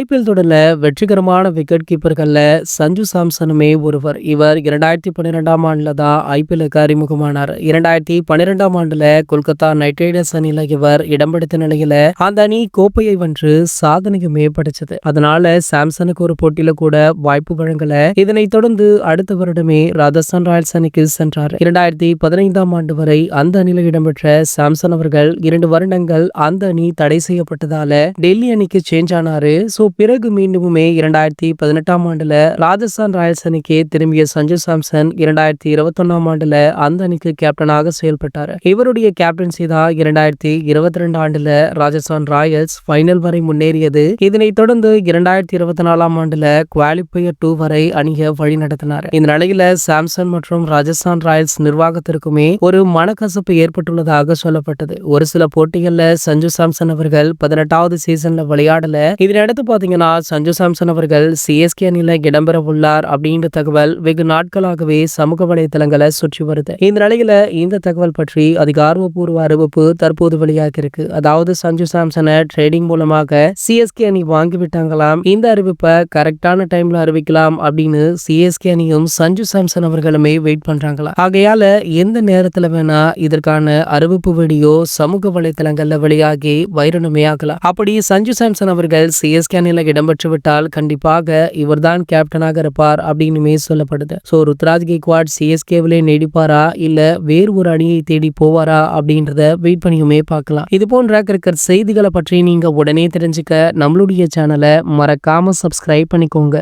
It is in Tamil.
ஐபிஎல் தொடர்ல வெற்றிகரமான விக்கெட் கீப்பர்கள்ல சஞ்சு சாம்சனுமே ஒருவர். இவர் 2012ஆம் ஆண்டுல தான் ஐபிஎல்லுக்கு அறிமுகமானார். 2012ஆம் ஆண்டுல கொல்கத்தா நைட் ரைடர்ஸ் அணியில இவர் இடம் பிடித்த நிலையில அந்த அணி கோப்பையை வென்று சாதனையுமே படைச்சது. அதனால சாம்சனுக்கு ஒரு போட்டியில கூட வாய்ப்பு வழங்கல. இதனைத் தொடர்ந்து அடுத்த வருடமே ராஜஸ்தான் ராயல்ஸ் அணிக்கு சென்றார். 2015ஆம் ஆண்டு வரை அந்த அணியில இடம்பெற்ற சாம்சன் அவர்கள் 2 வருடங்கள் அந்த அணி தடை செய்யப்பட்டதால டெல்லி அணிக்கு சேஞ்ச் ஆனாரு. பிறகு மீண்டுமே 2018ஆம் ஆண்டுல ராஜஸ்தான் ராயல்ஸ் அணிக்கு திரும்பிய சஞ்சு சாம்சன் 2021ஆம் ஆண்டுல அந்த அணிக்கு கேப்டனாக செயல்பட்டார். இவருடைய கேப்டன்சி தான் 2022 ஆண்டுல ராஜஸ்தான் ராயல்ஸ் ஃபைனல் வரை முன்னேறியது. இதனைத் தொடர்ந்து 2024ஆம் ஆண்டுல குவாலிஃபயர் 2 வரை அணியை வழி நடத்தினார். இந்த நிலையில சாம்சன் மற்றும் ராஜஸ்தான் ராயல்ஸ் நிர்வாகத்திற்குமே ஒரு மனக்கசப்பு ஏற்பட்டுள்ளதாக சொல்லப்பட்டது. ஒரு சில போட்டிகள்ல சஞ்சு சாம்சன் அவர்கள் 18வது சீசன்ல விளையாடல. இதனடுத்து பாத்தீங்கன்னா சஞ்சு சாம்சன் அவர்கள் சிஎஸ்கே அணியில இடம்பெற உள்ளார் அப்படின்ற தகவல் வெகு நாட்களாகவே சமூக வலைதளங்களை சுற்றி வருது. இந்த நிலையில இந்த தகவல் பற்றி அதிகாரப்பூர்வ அறிவிப்பு தற்போது வெளியாகி இருக்கு. அதாவது சஞ்சு சாம்சனை ட்ரேடிங் மூலமாக சிஎஸ்கே அணி வாங்கிவிட்டாங்களாம். இந்த அறிவிப்பை கரெக்டான டைம்ல அறிவிக்கலாம் அப்படின்னு சிஎஸ்கே அணியும் சஞ்சு சாம்சன் அவர்களுமே வெயிட் பண்றாங்களா. ஆகையால எந்த நேரத்துல வேணா இதற்கான அறிவிப்பு வீடியோ சமூக வலைதளங்கள்ல வெளியாகி வைரலுமே ஆகலாம். அப்படி சஞ்சு சாம்சன் அவர்கள் சிஎஸ்கே அணியில இடம்பெற்று விட்டால் கண்டிப்பாக இவர்தான் கேப்டனாக இருப்பார் அப்படின்னு சொல்லப்படுது. ருத்ராஜ் கெய்க்வாட் சிஎஸ்கேவிலே நீடிப்பாரா இல்ல வேறு ஒரு அணியை தேடி போவாரா அப்படின்றத வெயிட் பண்ணியுமே பார்க்கலாம். இது போன்ற கிரிக்கெட் செய்திகளை பற்றி நீங்க உடனே தெரிஞ்சுக்க நம்மளுடைய சேனலை மறக்காம சப்ஸ்கிரைப் பண்ணிக்கோங்க.